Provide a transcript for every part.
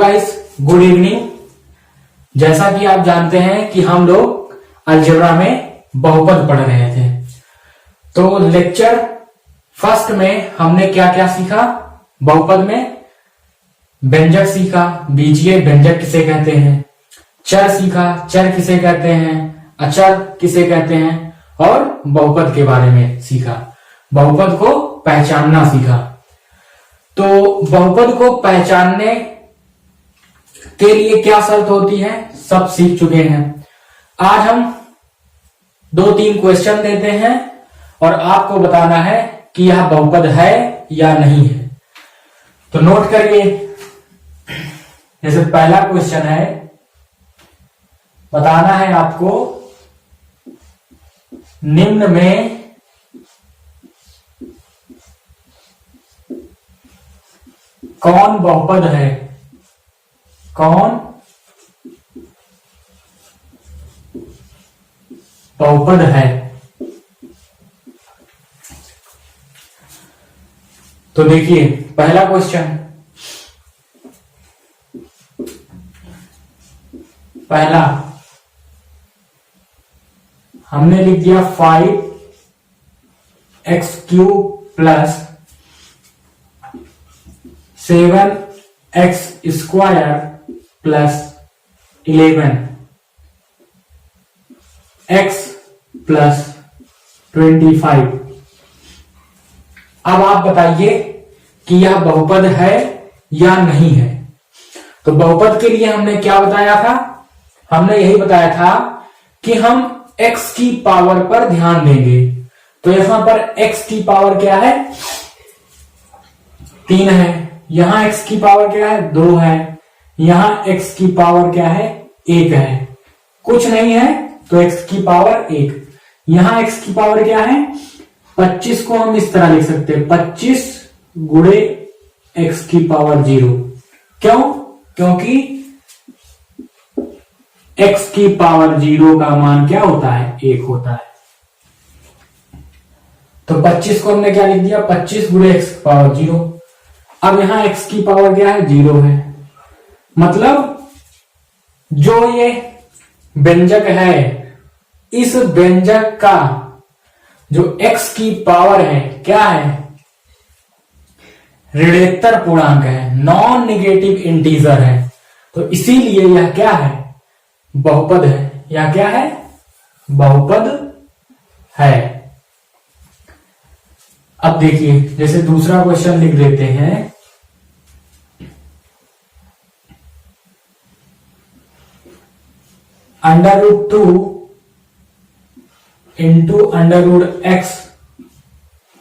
Guys, good evening. जैसा कि आप जानते हैं कि हम लोग अलजेब्रा में बहुपद पढ़ रहे थे, तो लेक्चर फर्स्ट में हमने क्या क्या सीखा। बहुपद में व्यंजक सीखा, बीजीय व्यंजक किसे कहते हैं, चर सीखा, चर किसे कहते हैं, अचर किसे कहते हैं, और बहुपद के बारे में सीखा। बहुपद को पहचानना सीखा। तो बहुपद को पहचानने के लिए क्या शर्त होती है, सब सीख चुके हैं। आज हम 2-3 क्वेश्चन देते हैं और आपको बताना है कि यह बहुपद है या नहीं है। तो नोट करिए। जैसे पहला क्वेश्चन है, बताना है आपको निम्न में कौन बहुपद है, कौन बहुपद है। तो देखिए पहला क्वेश्चन, पहला हमने लिख दिया 5x³ plus 7x² plus 11x plus 25। अब आप बताइए कि यह बहुपद है या नहीं है। तो बहुपद के लिए हमने क्या बताया था, हमने यही बताया था कि हम x की पावर पर ध्यान देंगे। तो यहां पर x की पावर क्या है, 3 है। यहां x की पावर क्या है, 2 है। यहां x की पावर क्या है, 1 है। कुछ नहीं है तो x की पावर 1। यहां x की पावर क्या है, 25 को हम इस तरह लिख सकते हैं, 25 गुणे x की पावर 0। क्यों? क्योंकि x की पावर 0 का मान क्या होता है, 1 होता है। तो 25 को हमने क्या लिख दिया, 25 गुणे x की पावर 0। अब यहां x की पावर क्या है, 0 है। मतलब जो ये व्यंजक है, इस व्यंजक का जो x की पावर है क्या है, ऋणोत्तर पूर्णांक है, नॉन नेगेटिव इंटीजर है। तो इसीलिए यह क्या है, बहुपद है। यह क्या है, बहुपद है। अब देखिए, जैसे दूसरा क्वेश्चन लिख देते हैं, √2 into √x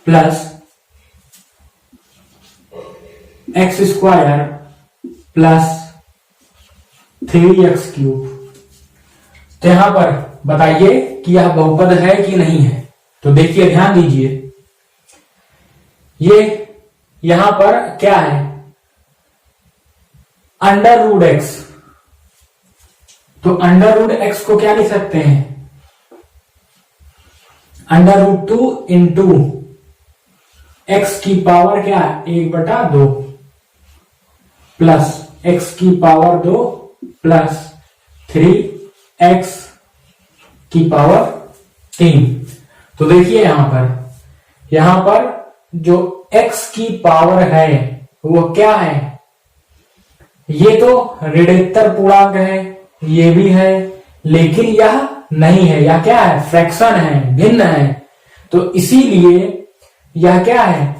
plus x² plus 3x³। तो यहां पर बताइए कि यह बहुपद है कि नहीं है। तो देखिए, ध्यान दीजिए, ये यहां पर क्या है, √x। तो √x को क्या लिख सकते हैं, √2 इंटू x की पावर क्या है, 1/2 प्लस x की पावर 2 प्लस 3x की पावर 3। तो देखिए यहां पर जो x की पावर है वो क्या है, ये तो ऋणोत्तर पूर्णांक है, ये भी है, लेकिन यह नहीं है, यह क्या है, फ्रैक्शन है, भिन्न है। तो इसीलिए यह क्या है,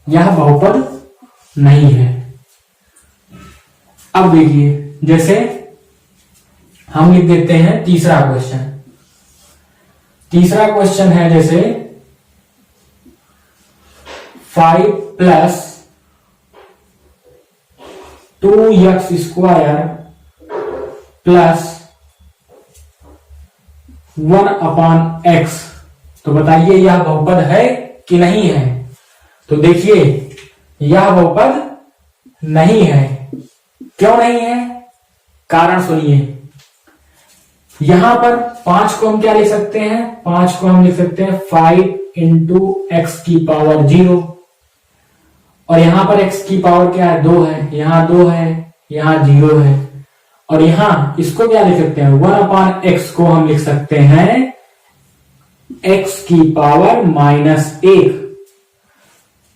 यह बहुपद नहीं है। अब देखिए, जैसे हम लिख देते हैं तीसरा क्वेश्चन। तीसरा क्वेश्चन है जैसे 5 प्लस 2x² प्लस 1/x। तो बताइए यह बहुपद है कि नहीं है। तो देखिए, यह बहुपद नहीं है। क्यों नहीं है, कारण सुनिए। यहां पर 5 को हम क्या लिख सकते हैं, 5 को हम लिख सकते हैं 5 इंटू x की पावर 0। और यहां पर x की पावर क्या है, 2 है, यहां 2 है, यहाँ 0 है, और यहाँ इसको क्या लिख सकते हैं, 1/x को हम लिख सकते हैं x की पावर -1,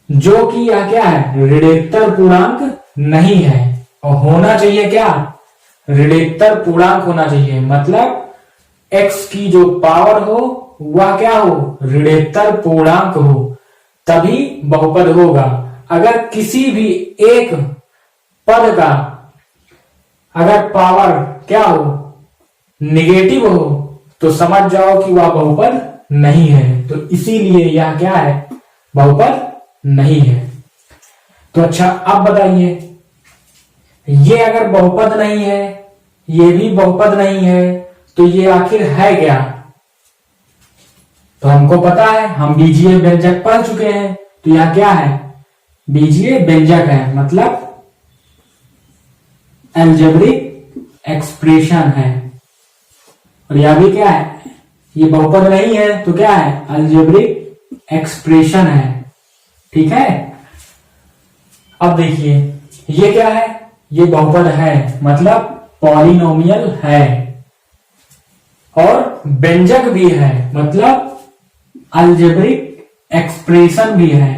जो कि यह क्या है, ऋणोत्तर पूर्णांक नहीं है। और होना चाहिए क्या, ऋणोत्तर पूर्णांक होना चाहिए, मतलब x की जो पावर हो वह क्या हो, ऋणोत्तर पूर्णांक हो, तभी बहुपद होगा। अगर किसी भी एक पद का अगर पावर क्या हो, निगेटिव हो, तो समझ जाओ कि वह बहुपद नहीं है। तो इसीलिए यह क्या है, बहुपद नहीं है। तो अच्छा, अब बताइए, ये अगर बहुपद नहीं है, ये भी बहुपद नहीं है, तो ये आखिर है क्या? तो हमको पता है, हम बीजीय व्यंजक पढ़ चुके हैं। तो यह क्या है, बीजीय व्यंजक है, मतलब अलजेब्रिक एक्सप्रेशन है। और यह भी क्या है, ये बहुपद नहीं है, तो क्या है, अलजेब्रिक एक्सप्रेशन है। ठीक है, अब देखिए ये क्या है, ये बहुपद है, मतलब पॉलिनोमियल है, और व्यंजक भी है, मतलब अलजेब्रिक एक्सप्रेशन भी है।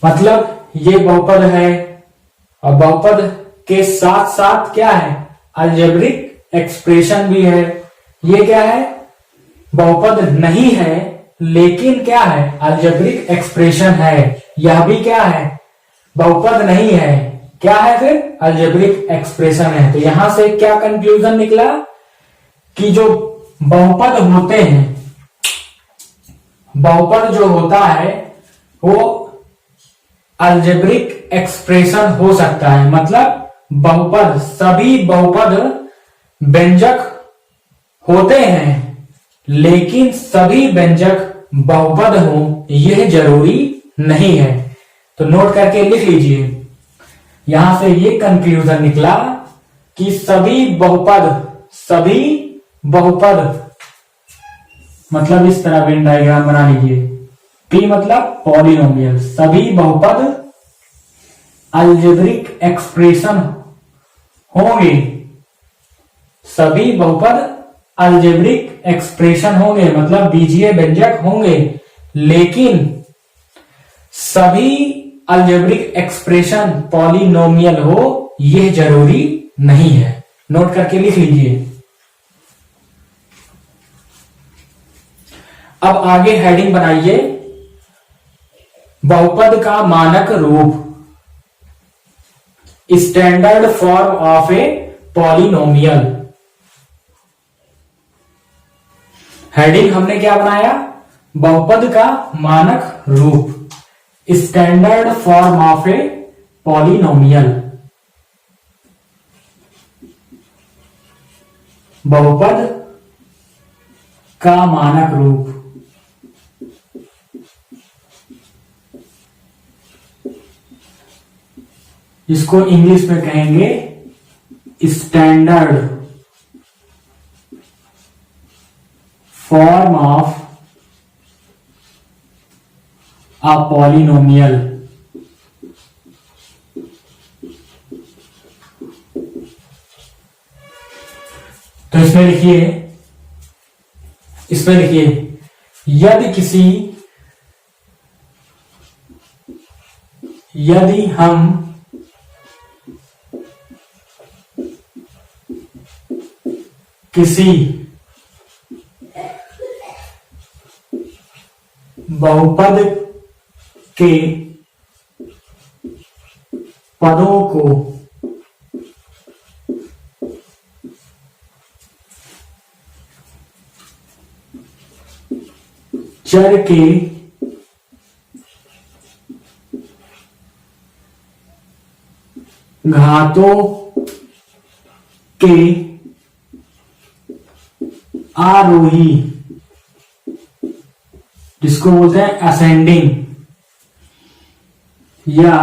मतलब ये बहुपद है, और बहुपद के साथ साथ क्या है, अलजेब्रिक एक्सप्रेशन भी है। ये क्या है, बहुपद नहीं है, लेकिन क्या है, अलजेब्रिक एक्सप्रेशन है। यह भी क्या है, बहुपद नहीं है, क्या है फिर, अलजेब्रिक एक्सप्रेशन है। तो यहां से क्या कंक्लूजन निकला, कि जो बहुपद होते हैं, बहुपद जो होता है वो अलजेब्रिक एक्सप्रेशन हो सकता है। मतलब बहुपद, सभी बहुपद व्यंजक होते हैं, लेकिन सभी व्यंजक बहुपद हो यह जरूरी नहीं है। तो नोट करके लिख लीजिए, यहां से ये कंक्लूजन निकला कि सभी बहुपद मतलब इस तरह वेन डायग्राम बना लीजिए, पी मतलब पॉलिनोमियल, सभी बहुपद अलजेब्रिक एक्सप्रेशन होंगे, सभी बहुपद अलजेब्रिक एक्सप्रेशन होंगे, मतलब बीजीय व्यंजक होंगे, लेकिन सभी अलजेब्रिक एक्सप्रेशन पॉलिनोमियल हो यह जरूरी नहीं है। नोट करके लिख लीजिए। अब आगे हेडिंग बनाइए, बहुपद का मानक रूप, standard form of a polynomial. Heading हमने क्या बनाया, बहुपद का मानक रूप, standard form of a polynomial. बहुपद का मानक रूप, इसको इंग्लिश में कहेंगे standard form of a polynomial. तो इसमें लिखिए यदि हम किसी बहुपद के पदों को चर के घातों के आरोही, जिसको बोलते हैं असेंडिंग, या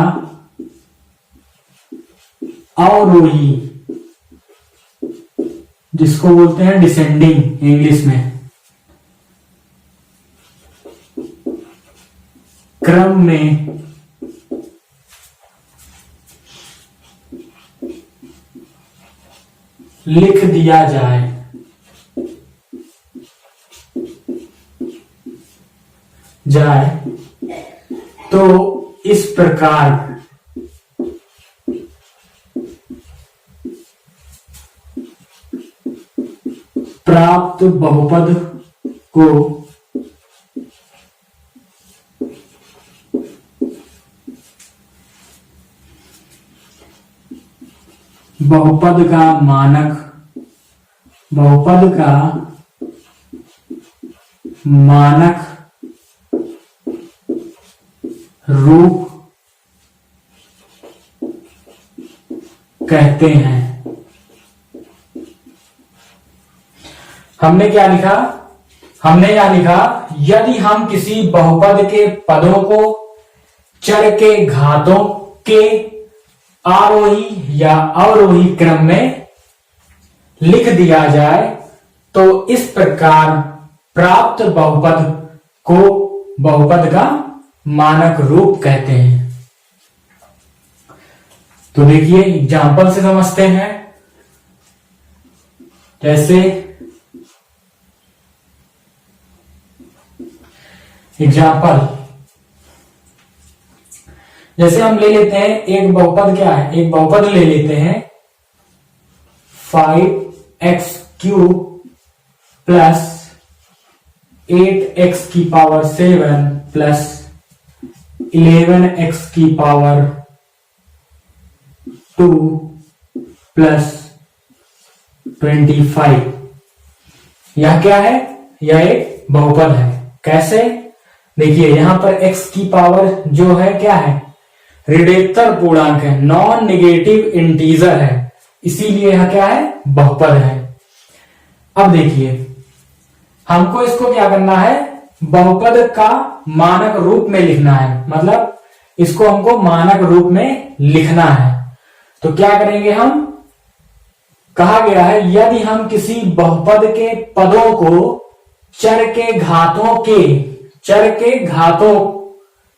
अवरोही, जिसको बोलते हैं डिसेंडिंग इंग्लिश में, क्रम में लिख दिया जाए तो इस प्रकार प्राप्त बहुपद को बहुपद का मानक रूप कहते हैं। हमने क्या लिखा? हमने यह लिखा, यदि हम किसी बहुपद के पदों को चर के घातों के आरोही या अवरोही क्रम में लिख दिया जाए तो इस प्रकार प्राप्त बहुपद को बहुपद का मानक रूप कहते हैं। तो देखिए एग्जाम्पल से समझते हैं। जैसे एग्जाम्पल, जैसे हम ले लेते हैं एक बहुपद, क्या है, एक बहुपद ले लेते हैं 5x³ प्लस 8x की पावर 7 प्लस 11x की पावर 2 प्लस 25। यह क्या है? यह एक बहुपद है। कैसे? देखिए यहां पर x की पावर जो है क्या है, ऋणात्मक पूर्णांक है, नॉन नेगेटिव इंटीजर है, इसीलिए यह क्या है, बहुपद है। अब देखिए हमको इसको क्या करना है, बहुपद का मानक रूप में लिखना है, मतलब इसको हमको मानक रूप में लिखना है। तो क्या करेंगे हम, कहा गया है यदि हम किसी बहुपद के पदों को चर के घातों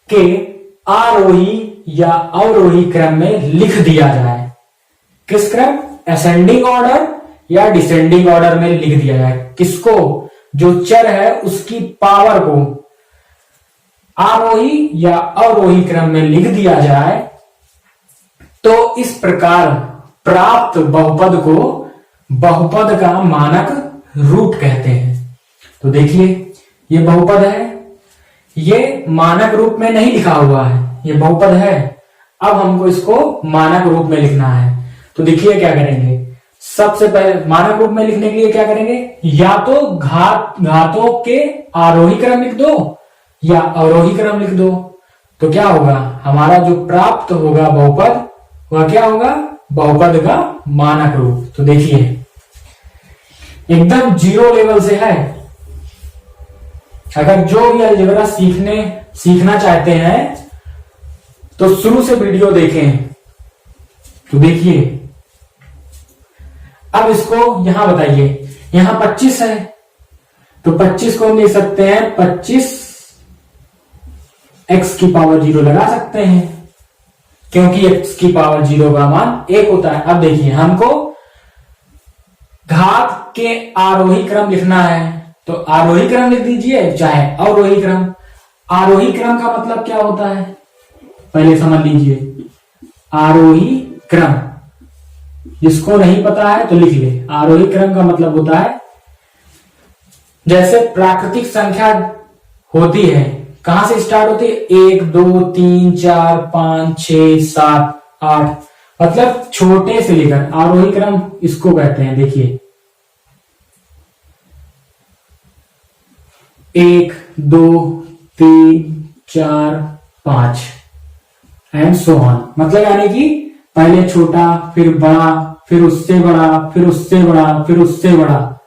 के आरोही या अवरोही क्रम में लिख दिया जाए। किस क्रम? असेंडिंग ऑर्डर या डिसेंडिंग ऑर्डर में लिख दिया जाए। किसको? जो चर है उसकी पावर को आरोही या अवरोही क्रम में लिख दिया जाए तो इस प्रकार प्राप्त बहुपद को बहुपद का मानक रूप कहते हैं। तो देखिए ये बहुपद है, ये मानक रूप में नहीं लिखा हुआ है, ये बहुपद है। अब हमको इसको मानक रूप में लिखना है। तो देखिए क्या करेंगे, सबसे पहले मानक रूप में लिखने के लिए क्या करेंगे, या तो घातों के आरोही क्रम लिख दो या अवरोही क्रम लिख दो। तो क्या होगा, हमारा जो प्राप्त होगा बहुपद वह क्या होगा, बहुपद का मानक रूप। तो देखिए एकदम जीरो लेवल से है। अगर जो भी अलजेब्रा सीखना चाहते हैं तो शुरू से वीडियो देखें। तो देखिए अब इसको यहां बताइए, यहां 25 है तो 25 को हम लिख सकते हैं 25 x की पावर 0 लगा सकते हैं, क्योंकि x की पावर 0 का मान 1 होता है। अब देखिए हमको घात के आरोही क्रम लिखना है, तो आरोही क्रम लिख दीजिए चाहे अवरोही क्रम। आरोही क्रम का मतलब क्या होता है, पहले समझ लीजिए। आरोही क्रम जिसको नहीं पता है तो लिख ले। आरोही क्रम का मतलब होता है, जैसे प्राकृतिक संख्या होती है, कहां से स्टार्ट होती है, 1 2 3 4 5 6 7 8, मतलब छोटे से लेकर आरोही क्रम इसको कहते हैं। देखिए 1 2 3 4 5 एंड सो ऑन, मतलब यानी कि पहले छोटा फिर बड़ा फिर उससे बड़ा फिर उससे बड़ा फिर उससे बड़ा,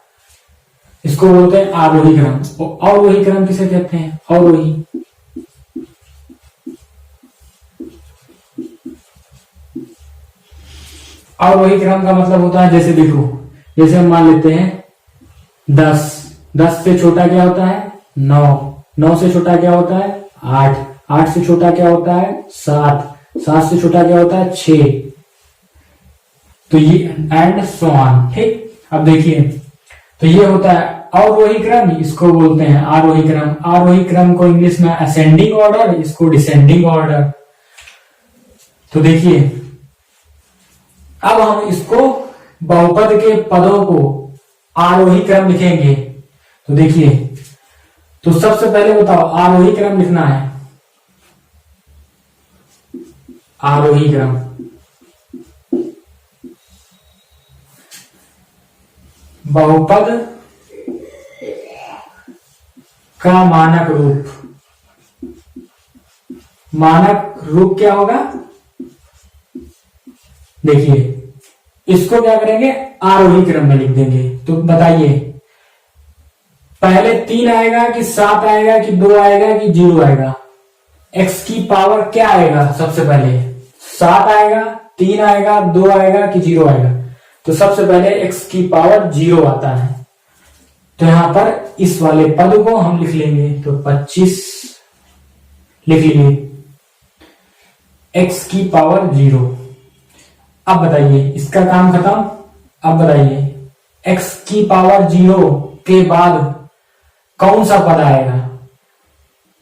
इसको बोलते हैं आरोही क्रम। और अवरोही क्रम किसे कहते हैं, अवरोही। अवरोही क्रम का मतलब होता है, जैसे देखो, जैसे हम मान लेते हैं 10 से छोटा क्या होता है 9, 9 से छोटा क्या होता है 8, 8 से छोटा क्या होता है 7, 7 से छोटा क्या होता है 6, तो ये एंड सो ऑन। ठीक, अब देखिए तो ये होता है अवरोही क्रम, इसको बोलते हैं आरोही क्रम। आरोही क्रम को इंग्लिश में असेंडिंग ऑर्डर, इसको डिसेंडिंग ऑर्डर। तो देखिए अब हम इसको बहुपद के पदों को आरोही क्रम लिखेंगे। तो देखिए, तो सबसे पहले बताओ आरोही क्रम लिखना है, आरोही क्रम। बहुपद का मानक रूप, मानक रूप क्या होगा, देखिए इसको क्या करेंगे आरोही क्रम में लिख देंगे। तो बताइए पहले 3 आएगा कि 7 आएगा कि 2 आएगा कि 0 आएगा। x की पावर क्या आएगा, सबसे पहले 7 आएगा, 3 आएगा, 2 आएगा कि 0 आएगा। तो सबसे पहले x की पावर 0 आता है, तो यहां पर इस वाले पद को हम लिख लेंगे। तो 25 लिख लीजिए, x की पावर 0। अब बताइए इसका काम खत्म। अब बताइए x की पावर 0 के बाद कौन सा पद आएगा,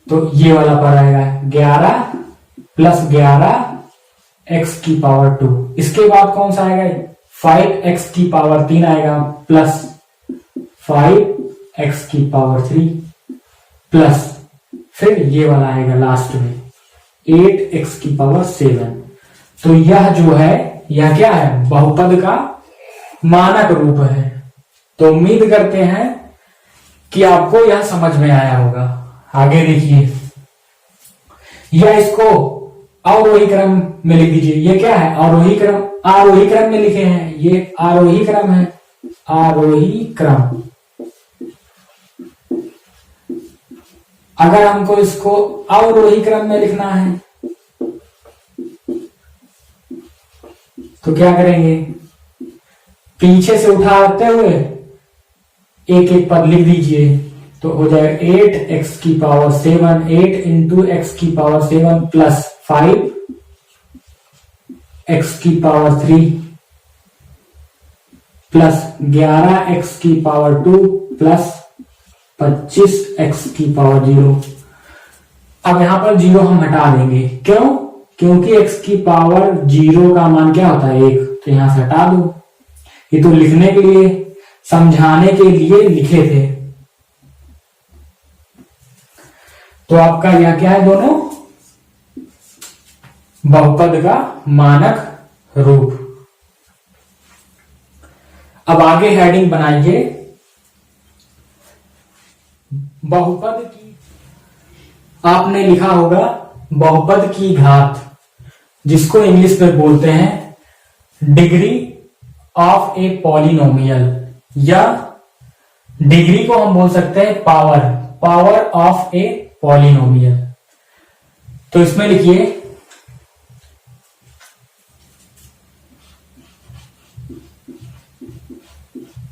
तो ये वाला पद आएगा 11 प्लस 11 x की पावर 2। इसके बाद कौन सा आएगा 5x की पावर 3 आएगा प्लस 5x की पावर 3 प्लस फिर ये वाला आएगा लास्ट में 8x की पावर 7। तो यह जो है यह क्या है, बहुपद का मानक रूप है। तो उम्मीद करते हैं कि आपको यह समझ में आया होगा। आगे देखिए, यह इसको अवरोही क्रम में लिख दीजिए। ये क्या है अवरोही क्रम, आरोही क्रम में लिखे हैं, ये आरोही क्रम है, आरोही क्रम। अगर हमको इसको अवरोही क्रम में लिखना है तो क्या करेंगे, पीछे से उठाते हुए एक एक पद लिख दीजिए। तो हो जाएगा 8x की पावर 7, 8 इंटू एक्स की पावर 7 प्लस 5 x की पावर 3 प्लस 11x की पावर 2 प्लस 25x की पावर 0। अब यहां पर 0 हम हटा देंगे, क्यों, क्योंकि x की पावर 0 का मान क्या होता है 1, तो यहां से हटा दो। ये तो लिखने के लिए, समझाने के लिए लिखे थे। तो आपका यह क्या है दोनों, बहुपद का मानक रूप। अब आगे हेडिंग बनाइए बहुपद की। आपने लिखा होगा बहुपद की घात, जिसको इंग्लिश में बोलते हैं डिग्री ऑफ ए पॉलिनोमियल, या डिग्री को हम बोल सकते हैं power, power of a polynomial. तो इसमें लिखिए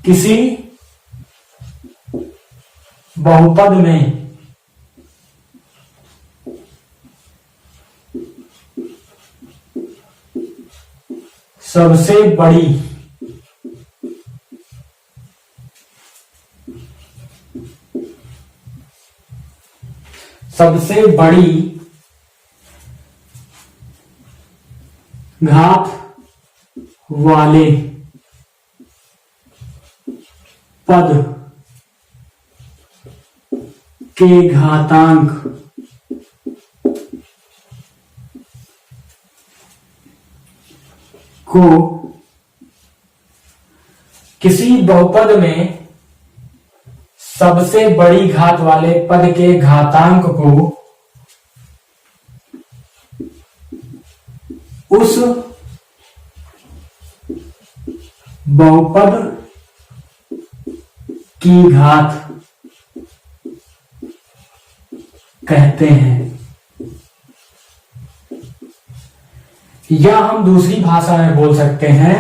किसी बहुपद में सबसे बड़ी घात वाले पद के घातांक को किसी बहुपद में सबसे बड़ी घात वाले पद के घातांक को उस बहुपद की घात कहते हैं, या हम दूसरी भाषा में बोल सकते हैं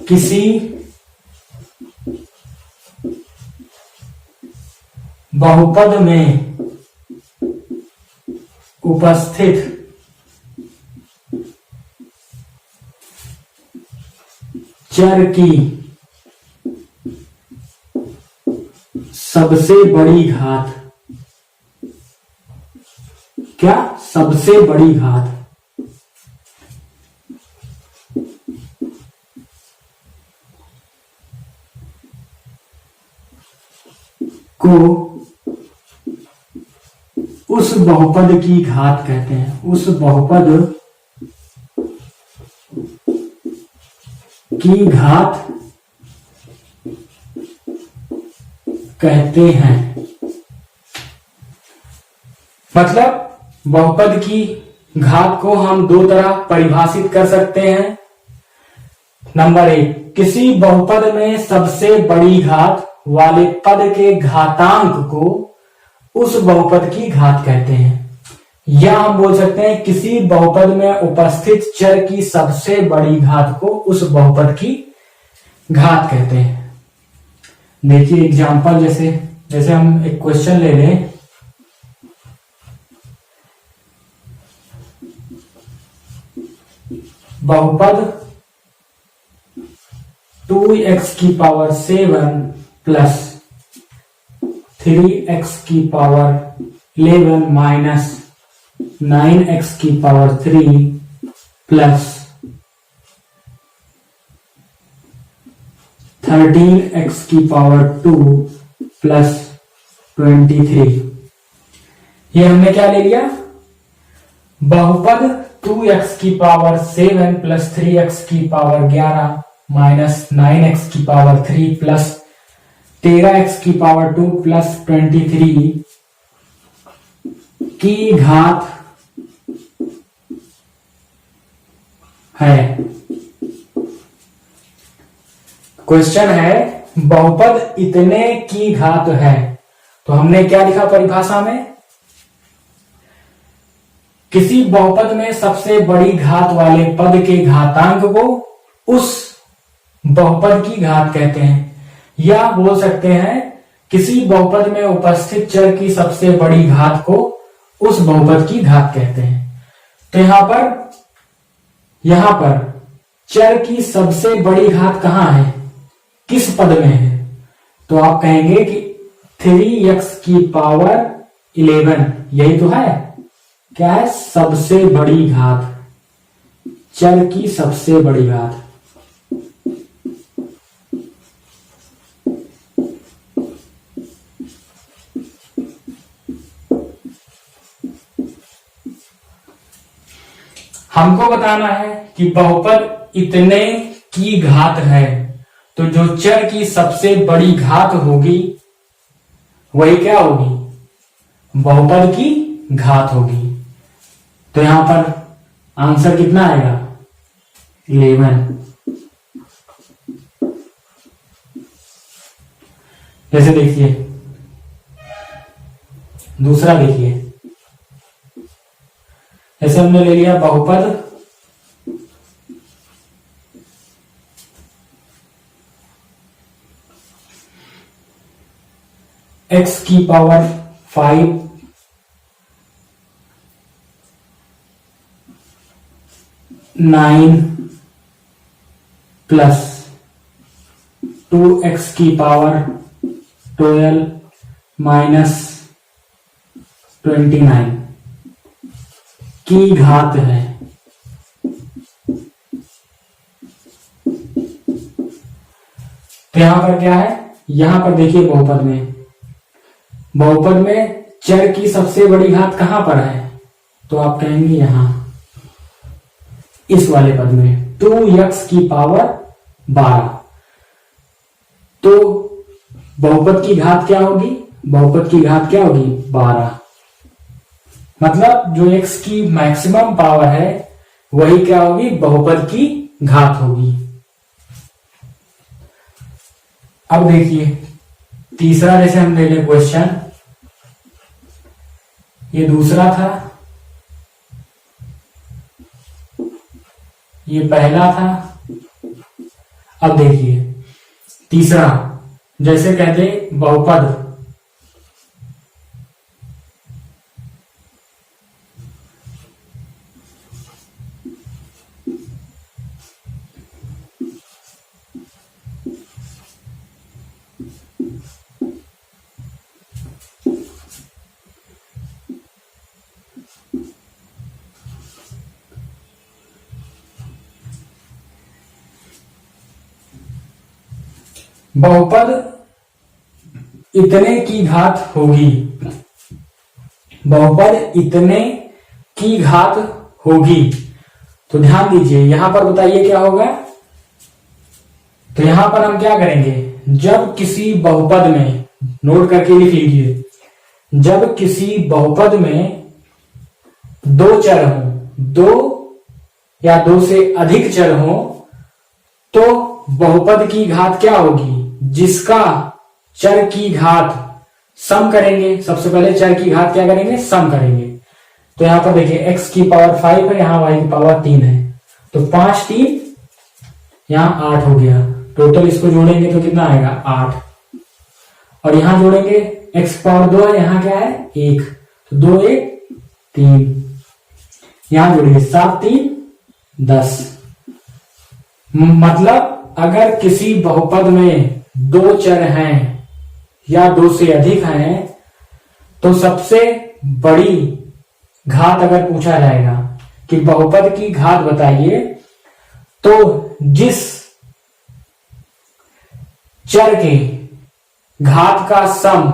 किसी बहुपद में उपस्थित चर की सबसे बड़ी घात, क्या सबसे बड़ी घात को उस बहुपद की घात कहते हैं, उस बहुपद की घात कहते हैं। मतलब बहुपद की घात को हम दो तरह परिभाषित कर सकते हैं। नंबर 1, किसी बहुपद में सबसे बड़ी घात वाले पद के घातांक को उस बहुपद की घात कहते हैं। या हम बोल सकते हैं किसी बहुपद में उपस्थित चर की सबसे बड़ी घात को उस बहुपद की घात कहते हैं। देखिए एग्जांपल, जैसे हम एक क्वेश्चन ले लें। बहुपद 2x की पावर 7 प्लस 3x की पावर 11 माइनस 9x की पावर 3 प्लस 13x की पावर 2 प्लस 23। ये हमने क्या ले लिया? बहुपद 2x की पावर 7 प्लस 3x की पावर 11 माइनस 9x की पावर 3 प्लस 13x की पावर 2 प्लस 23 की घात है। क्वेश्चन है बहुपद इतने की घात है, तो हमने क्या लिखा परिभाषा में? किसी बहुपद में सबसे बड़ी घात वाले पद के घातांक को उस बहुपद की घात कहते हैं। या बोल सकते हैं किसी बहुपद में उपस्थित चर की सबसे बड़ी घात को उस बहुपद की घात कहते हैं। तो यहां पर चर की सबसे बड़ी घात कहां है, किस पद में है? तो आप कहेंगे कि 3x की पावर 11, यही तो है। क्या है? सबसे बड़ी घात, चर की सबसे बड़ी घात। हमको बताना है कि बहुपद इतने की घात है, तो जो चर की सबसे बड़ी घात होगी वही क्या होगी? बहुपद की घात होगी। तो यहां पर आंसर कितना आएगा? 11। जैसे देखिए दूसरा, देखिए जैसे हमने ले लिया बहुपद x की पावर 5 9 प्लस 2x की पावर 12 माइनस 29 की घात है। तो यहां पर क्या है? यहां पर देखिए बहुपद में चर की सबसे बड़ी घात कहां पर है? तो आप कहेंगे यहां इस वाले पद में 2x की पावर 12। तो बहुपद की घात क्या होगी? बहुपद की घात क्या होगी? 12। मतलब जो x की मैक्सिमम पावर है वही क्या होगी? बहुपद की घात होगी। अब देखिए तीसरा, जैसे हम ले लें क्वेश्चन, ये दूसरा था, ये पहला था। अब देखिए तीसरा, जैसे कहते बहुपद बहुपद इतने की घात होगी, बहुपद इतने की घात होगी। तो ध्यान दीजिए यहां पर बताइए क्या होगा। तो यहां पर हम क्या करेंगे, जब किसी बहुपद में, नोट करके लिख लीजिए, जब किसी बहुपद में दो चर हो, दो या दो से अधिक चर हो, तो बहुपद की घात क्या होगी, जिसका चर की घात सम करेंगे। सबसे पहले चर की घात क्या करेंगे, सम करेंगे। तो यहां पर देखिए x की पावर 5 है, यहां y की पावर 3 है, तो 5 3 यहां 8 हो गया। टोटल इसको जोड़ेंगे तो कितना आएगा 8, और यहां जोड़ेंगे x पावर 2 है, यहां क्या है 1, तो 2 1 3, यहां जोड़ेंगे 7 3 10। मतलब अगर किसी बहुपद में दो चर हैं या दो से अधिक हैं, तो सबसे बड़ी घात अगर पूछा जाएगा कि बहुपद की घात बताइए, तो जिस चर के घात का सम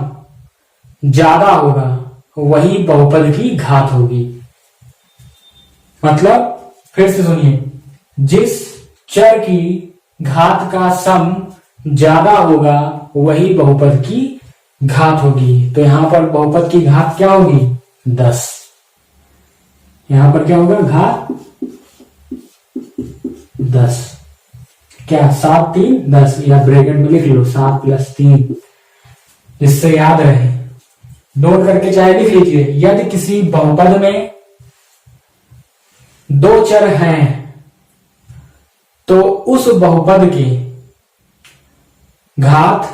ज्यादा होगा वही बहुपद की घात होगी। मतलब फिर से सुनिए, जिस चर की घात का सम ज्यादा होगा वही बहुपद की घात होगी। तो यहां पर बहुपद की घात क्या होगी 10, यहां पर क्या होगा घात 10, क्या 7 3 10, या ब्रैकेट में लिख लो 7 + 3, जिससे याद रहे, नोट करके चाहे लिख लीजिए। यदि किसी बहुपद में दो चर हैं तो उस बहुपद की घात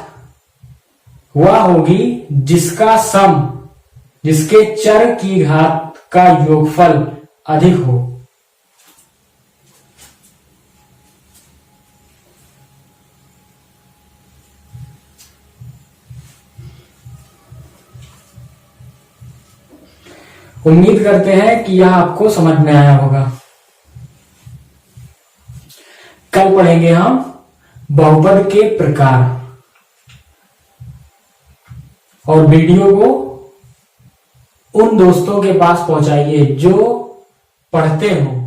वह होगी जिसका सम, जिसके चर की घात का योगफल अधिक हो। उम्मीद करते हैं कि यह आपको समझ में आया होगा। कल पढ़ेंगे हम बहुपद के प्रकार, और वीडियो को उन दोस्तों के पास पहुंचाइए जो पढ़ते हो,